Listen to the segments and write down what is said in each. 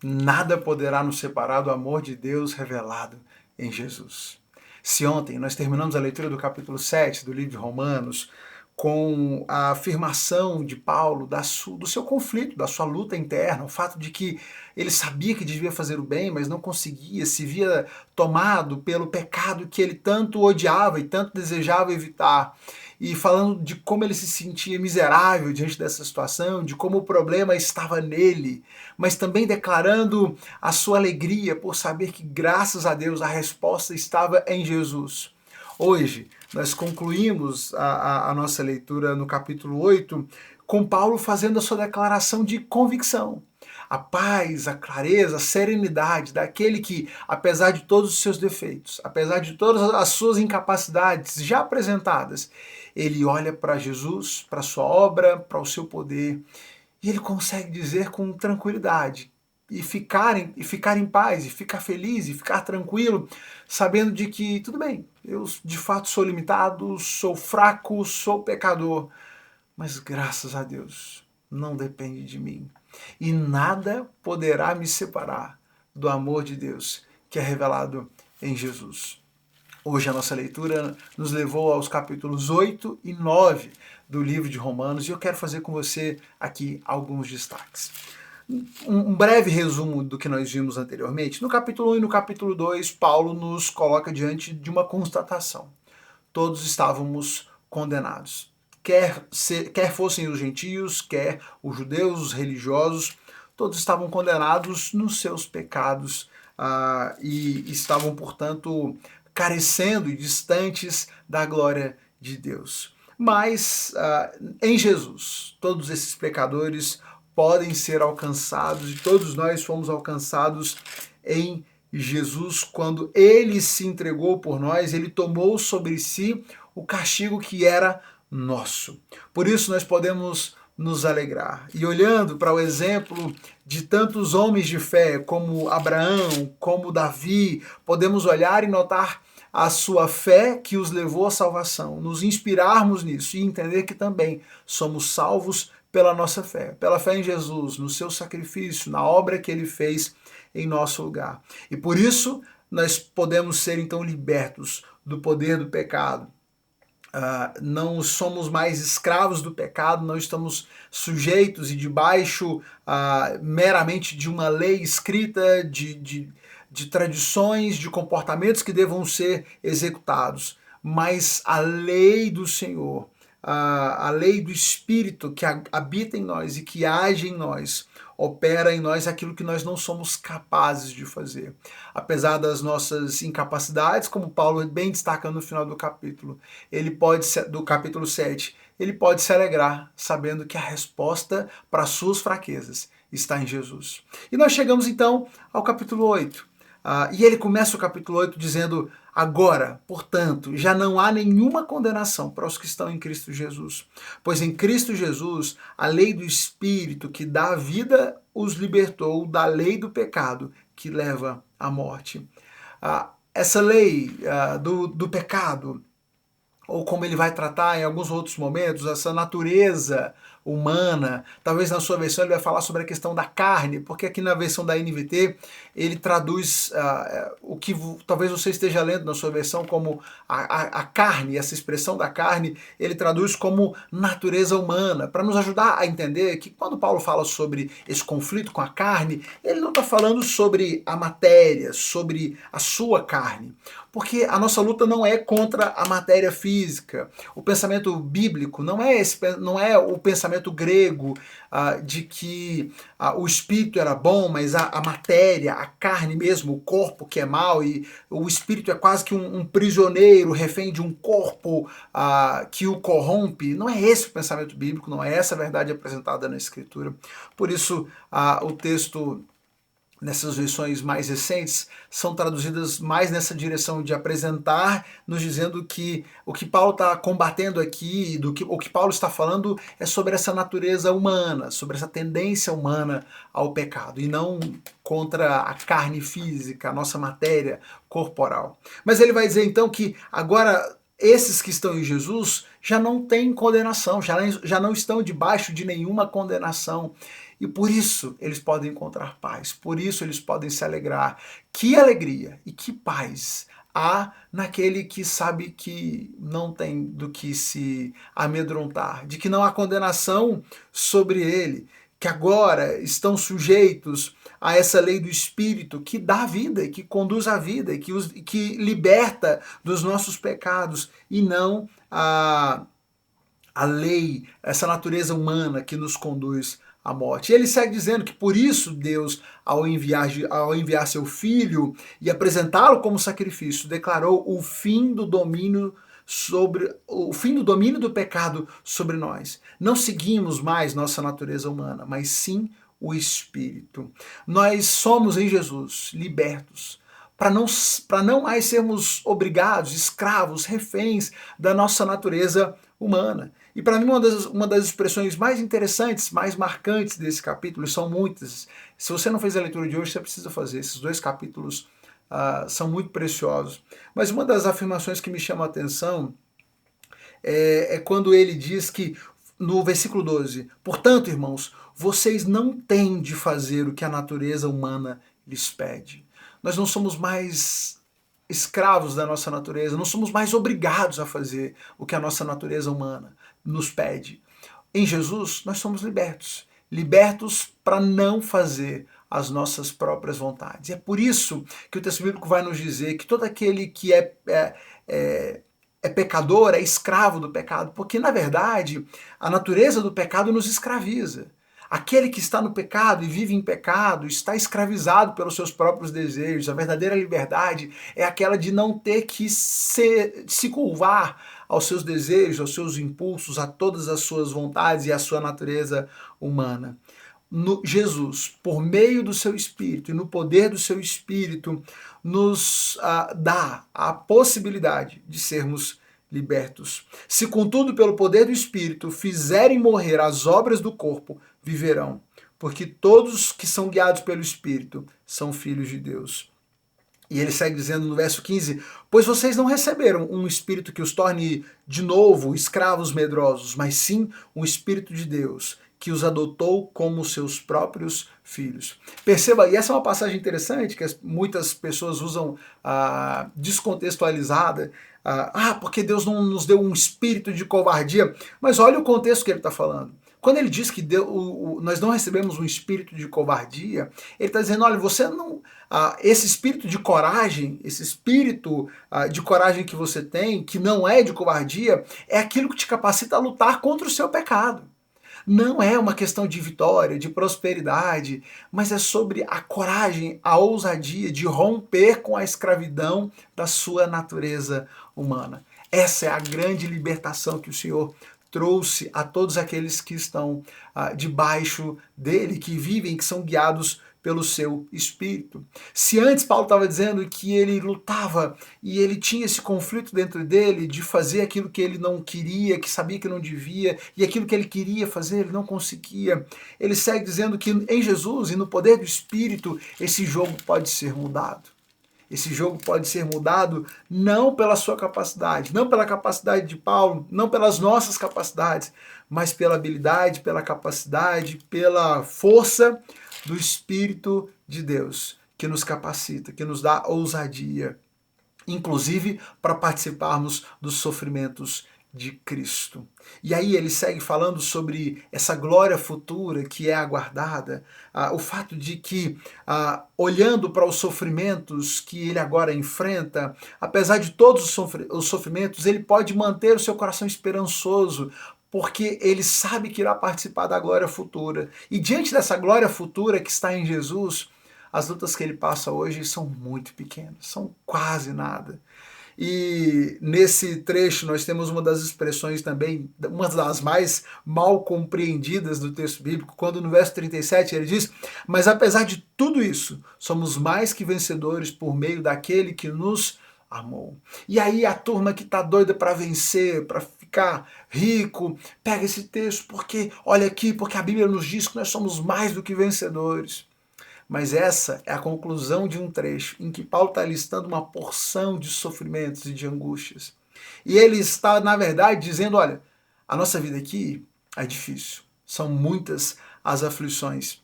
nada poderá nos separar do amor de Deus revelado em Jesus. Se ontem nós terminamos a leitura do capítulo 7 do livro de Romanos com a afirmação de Paulo do seu conflito, da sua luta interna, o fato de que ele sabia que devia fazer o bem, mas não conseguia, se via tomado pelo pecado que ele tanto odiava e tanto desejava evitar. E falando de como ele se sentia miserável diante dessa situação, de como o problema estava nele, mas também declarando a sua alegria por saber que, graças a Deus, a resposta estava em Jesus. Hoje, nós concluímos a nossa leitura no capítulo 8 com Paulo fazendo a sua declaração de convicção. A paz, a clareza, a serenidade daquele que, apesar de todos os seus defeitos, apesar de todas as suas incapacidades já apresentadas, ele olha para Jesus, para a sua obra, para o seu poder, e ele consegue dizer com tranquilidade e ficar em paz, e ficar feliz, e ficar tranquilo, sabendo de que, tudo bem, eu de fato sou limitado, sou fraco, sou pecador, mas graças a Deus, não depende de mim. E nada poderá me separar do amor de Deus que é revelado em Jesus. Hoje a nossa leitura nos levou aos capítulos 8 e 9 do livro de Romanos, e eu quero fazer com você aqui alguns destaques. Um breve resumo do que nós vimos anteriormente. No capítulo 1 e no capítulo 2, Paulo nos coloca diante de uma constatação. Todos estávamos condenados. Quer fossem os gentios, quer os judeus, os religiosos, todos estavam condenados nos seus pecados e estavam, portanto, carecendo e distantes da glória de Deus. Mas em Jesus, todos esses pecadores podem ser alcançados, e todos nós fomos alcançados em Jesus quando ele se entregou por nós, ele tomou sobre si o castigo que era nosso. Por isso nós podemos nos alegrar. E olhando para o exemplo de tantos homens de fé, como Abraão, como Davi, podemos olhar e notar a sua fé que os levou à salvação, nos inspirarmos nisso e entender que também somos salvos pela nossa fé, pela fé em Jesus, no seu sacrifício, na obra que ele fez em nosso lugar. E por isso nós podemos ser então libertos do poder do pecado. Não somos mais escravos do pecado, não estamos sujeitos e debaixo meramente de uma lei escrita, de tradições, de comportamentos que devam ser executados, mas a lei do Senhor, a lei do Espírito que habita em nós e que age em nós, opera em nós aquilo que nós não somos capazes de fazer. Apesar das nossas incapacidades, como Paulo bem destaca no final do capítulo, do capítulo 7, ele pode se alegrar sabendo que a resposta para as suas fraquezas está em Jesus. E nós chegamos então ao capítulo 8. E ele começa o capítulo 8 dizendo: agora, portanto, já não há nenhuma condenação para os que estão em Cristo Jesus, pois em Cristo Jesus a lei do Espírito que dá a vida os libertou da lei do pecado que leva à morte. Essa lei do pecado, ou como ele vai tratar em alguns outros momentos, essa natureza humana, talvez na sua versão ele vai falar sobre a questão da carne, porque aqui na versão da NVT ele traduz o que talvez você esteja lendo na sua versão como a carne, essa expressão da carne, ele traduz como natureza humana, para nos ajudar a entender que quando Paulo fala sobre esse conflito com a carne, ele não está falando sobre a matéria, sobre a sua carne, porque a nossa luta não é contra a matéria física. O pensamento bíblico não é o pensamento grego de que o espírito era bom, mas a matéria, a carne mesmo, o corpo que é mau, e o espírito é quase que um prisioneiro, refém de um corpo que o corrompe. Não é esse o pensamento bíblico, não é essa a verdade apresentada na Escritura. Por isso, o texto, nessas versões mais recentes, são traduzidas mais nessa direção de apresentar, nos dizendo que o que Paulo está combatendo aqui, o que Paulo está falando é sobre essa natureza humana, sobre essa tendência humana ao pecado, e não contra a carne física, a nossa matéria corporal. Mas ele vai dizer então que agora esses que estão em Jesus já não têm condenação, já não estão debaixo de nenhuma condenação. E por isso eles podem encontrar paz, por isso eles podem se alegrar. Que alegria e que paz há naquele que sabe que não tem do que se amedrontar, de que não há condenação sobre ele, que agora estão sujeitos a essa lei do Espírito que dá vida, que conduz à vida, que liberta dos nossos pecados, e não a lei, essa natureza humana que nos conduz à morte. E ele segue dizendo que por isso Deus, ao enviar seu Filho e apresentá-lo como sacrifício, declarou o fim do domínio do pecado sobre nós. Não seguimos mais nossa natureza humana, mas sim o Espírito. Nós somos em Jesus libertos para não mais sermos obrigados, escravos, reféns da nossa natureza humana. E para mim uma das expressões mais interessantes, mais marcantes desse capítulo, são muitas. Se você não fez a leitura de hoje, você precisa fazer. Esses 2 capítulos são muito preciosos. Mas uma das afirmações que me chama a atenção é quando ele diz que, no versículo 12, portanto, irmãos, vocês não têm de fazer o que a natureza humana lhes pede. Nós não somos mais escravos da nossa natureza, não somos mais obrigados a fazer o que a nossa natureza humana nos pede. Em Jesus, nós somos libertos. Libertos para não fazer as nossas próprias vontades. E é por isso que o texto bíblico vai nos dizer que todo aquele que é pecador é escravo do pecado, porque, na verdade, a natureza do pecado nos escraviza. Aquele que está no pecado e vive em pecado está escravizado pelos seus próprios desejos. A verdadeira liberdade é aquela de não ter que se curvar aos seus desejos, aos seus impulsos, a todas as suas vontades e à sua natureza humana. Jesus, por meio do seu Espírito e no poder do seu Espírito, nos dá a possibilidade de sermos libertos. Se, contudo, pelo poder do Espírito fizerem morrer as obras do corpo, viverão, porque todos que são guiados pelo Espírito são filhos de Deus. E ele segue dizendo no verso 15, pois vocês não receberam um espírito que os torne de novo escravos medrosos, mas sim um Espírito de Deus, que os adotou como seus próprios filhos. Perceba, e essa é uma passagem interessante que muitas pessoas usam descontextualizada, porque Deus não nos deu um espírito de covardia, mas olha o contexto que ele está falando. Quando ele diz que nós não recebemos um espírito de covardia, ele está dizendo, olha, você não... esse espírito de coragem que você tem, que não é de covardia, é aquilo que te capacita a lutar contra o seu pecado. Não é uma questão de vitória, de prosperidade, mas é sobre a coragem, a ousadia de romper com a escravidão da sua natureza humana. Essa é a grande libertação que o Senhor trouxe a todos aqueles que estão debaixo dele, que vivem, que são guiados pelo seu Espírito. Se antes Paulo estava dizendo que ele lutava e ele tinha esse conflito dentro dele de fazer aquilo que ele não queria, que sabia que não devia, e aquilo que ele queria fazer ele não conseguia, ele segue dizendo que em Jesus e no poder do Espírito esse jogo pode ser mudado. Esse jogo pode ser mudado não pela sua capacidade, não pela capacidade de Paulo, não pelas nossas capacidades, mas pela habilidade, pela capacidade, pela força do Espírito de Deus, que nos capacita, que nos dá ousadia, inclusive para participarmos dos sofrimentos de Cristo. E aí ele segue falando sobre essa glória futura que é aguardada, o fato de que, olhando para os sofrimentos que ele agora enfrenta, apesar de todos os sofrimentos, ele pode manter o seu coração esperançoso, porque ele sabe que irá participar da glória futura. E diante dessa glória futura que está em Jesus, as lutas que ele passa hoje são muito pequenas, são quase nada. E nesse trecho nós temos uma das expressões também, uma das mais mal compreendidas do texto bíblico, quando no verso 37 ele diz, mas apesar de tudo isso, somos mais que vencedores por meio daquele que nos amou. E aí a turma que está doida para vencer, para ficar rico, pega esse texto, porque olha aqui, porque a Bíblia nos diz que nós somos mais do que vencedores. Mas essa é a conclusão de um trecho em que Paulo está listando uma porção de sofrimentos e de angústias. E ele está, na verdade, dizendo, olha, a nossa vida aqui é difícil. São muitas as aflições.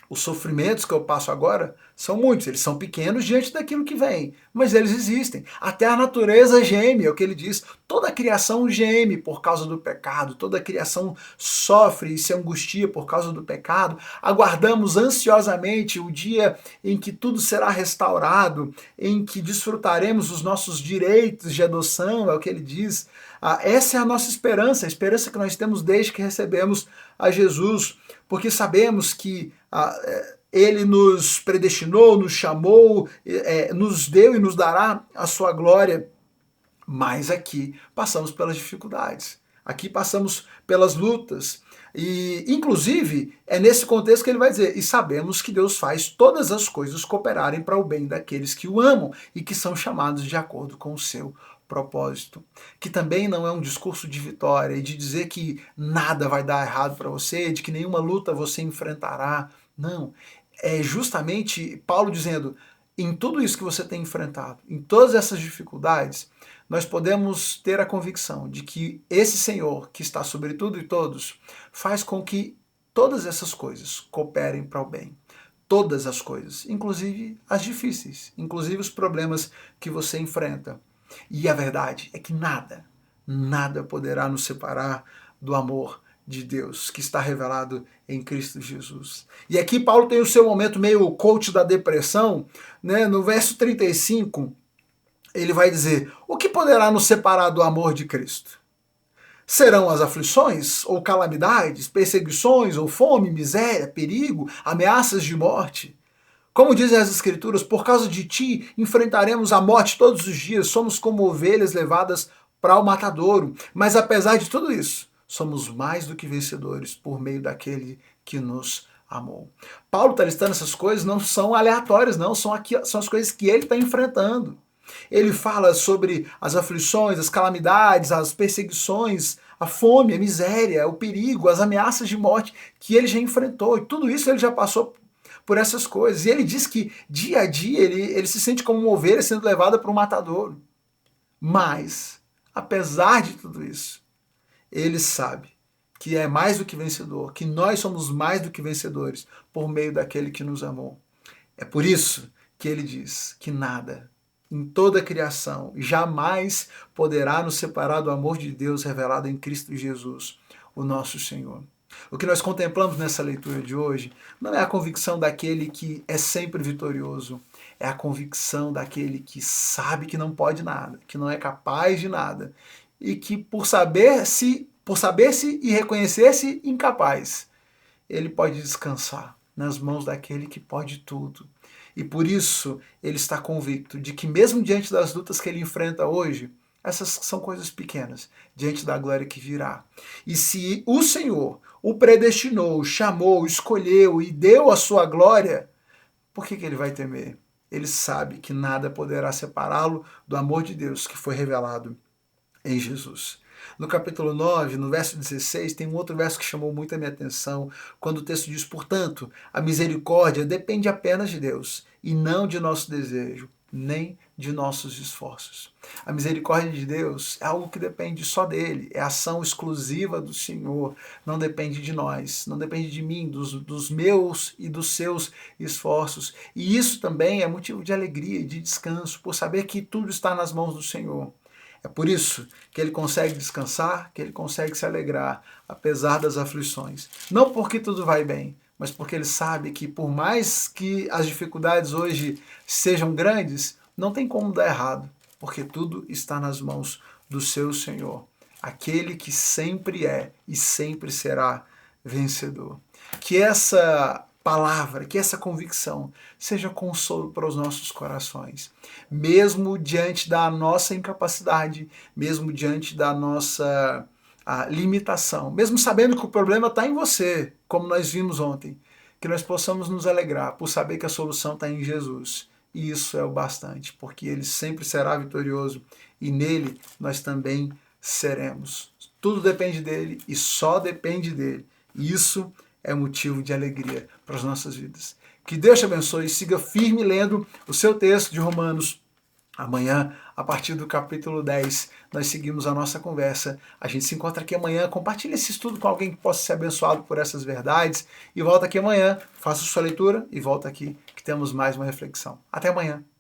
Os sofrimentos que eu passo agora são muitos, eles são pequenos diante daquilo que vem, mas eles existem. Até a natureza geme, é o que ele diz. Toda a criação geme por causa do pecado, toda a criação sofre e se angustia por causa do pecado. Aguardamos ansiosamente o dia em que tudo será restaurado, em que desfrutaremos os nossos direitos de adoção, é o que ele diz. Essa é a nossa esperança, a esperança que nós temos desde que recebemos a Jesus, porque sabemos que ele nos predestinou, nos chamou, nos deu e nos dará a sua glória. Mas aqui passamos pelas dificuldades, aqui passamos pelas lutas. E, inclusive, é nesse contexto que ele vai dizer: e sabemos que Deus faz todas as coisas cooperarem para o bem daqueles que o amam e que são chamados de acordo com o seu propósito. Que também não é um discurso de vitória e de dizer que nada vai dar errado para você, de que nenhuma luta você enfrentará. Não. É justamente Paulo dizendo: em tudo isso que você tem enfrentado, em todas essas dificuldades, nós podemos ter a convicção de que esse Senhor, que está sobre tudo e todos, faz com que todas essas coisas cooperem para o bem. Todas as coisas, inclusive as difíceis, inclusive os problemas que você enfrenta. E a verdade é que nada poderá nos separar do amor de Deus, que está revelado em Cristo Jesus. E aqui Paulo tem o seu momento meio coach da depressão, né? No verso 35, ele vai dizer: o que poderá nos separar do amor de Cristo? Serão as aflições, ou calamidades, perseguições, ou fome, miséria, perigo, ameaças de morte? Como dizem as Escrituras, por causa de ti enfrentaremos a morte todos os dias, somos como ovelhas levadas para o matadouro. Mas apesar de tudo isso, somos mais do que vencedores por meio daquele que nos amou. Paulo está listando essas coisas, não são aleatórias, não, são as coisas que ele está enfrentando. Ele fala sobre as aflições, as calamidades, as perseguições, a fome, a miséria, o perigo, as ameaças de morte que ele já enfrentou. E tudo isso ele já passou por essas coisas. E ele diz que dia a dia ele se sente como uma ovelha sendo levada para um matadouro. Mas, apesar de tudo isso, ele sabe que é mais do que vencedor, que nós somos mais do que vencedores por meio daquele que nos amou. É por isso que ele diz que nada em toda a criação jamais poderá nos separar do amor de Deus revelado em Cristo Jesus, o nosso Senhor. O que nós contemplamos nessa leitura de hoje não é a convicção daquele que é sempre vitorioso, é a convicção daquele que sabe que não pode nada, que não é capaz de nada, e que por saber-se e reconhecer-se incapaz, ele pode descansar nas mãos daquele que pode tudo. E por isso ele está convicto de que mesmo diante das lutas que ele enfrenta hoje, essas são coisas pequenas, diante da glória que virá. E se o Senhor o predestinou, chamou, escolheu e deu a sua glória, por que ele vai temer? Ele sabe que nada poderá separá-lo do amor de Deus que foi revelado em Jesus. No capítulo 9, no verso 16, tem um outro verso que chamou muito a minha atenção, quando o texto diz: portanto, a misericórdia depende apenas de Deus, e não de nosso desejo, nem de nossos esforços. A misericórdia de Deus é algo que depende só dele, é ação exclusiva do Senhor, não depende de nós, não depende de mim, dos meus e dos seus esforços. E isso também é motivo de alegria e de descanso, por saber que tudo está nas mãos do Senhor. É por isso que ele consegue descansar, que ele consegue se alegrar, apesar das aflições. Não porque tudo vai bem, mas porque ele sabe que por mais que as dificuldades hoje sejam grandes, não tem como dar errado, porque tudo está nas mãos do seu Senhor, aquele que sempre é e sempre será vencedor. Que essa palavra, que essa convicção seja consolo para os nossos corações, mesmo diante da nossa incapacidade, mesmo diante da nossa limitação, mesmo sabendo que o problema está em você, como nós vimos ontem, que nós possamos nos alegrar por saber que a solução está em Jesus. E isso é o bastante, porque ele sempre será vitorioso e nele nós também seremos. Tudo depende dele e só depende dele. E isso é motivo de alegria para as nossas vidas. Que Deus te abençoe e siga firme lendo o seu texto de Romanos, Amanhã, a partir do capítulo 10, nós seguimos a nossa conversa. A gente se encontra aqui amanhã. Compartilhe esse estudo com alguém que possa ser abençoado por essas verdades. E volta aqui amanhã, faça sua leitura e volta aqui que temos mais uma reflexão. Até amanhã.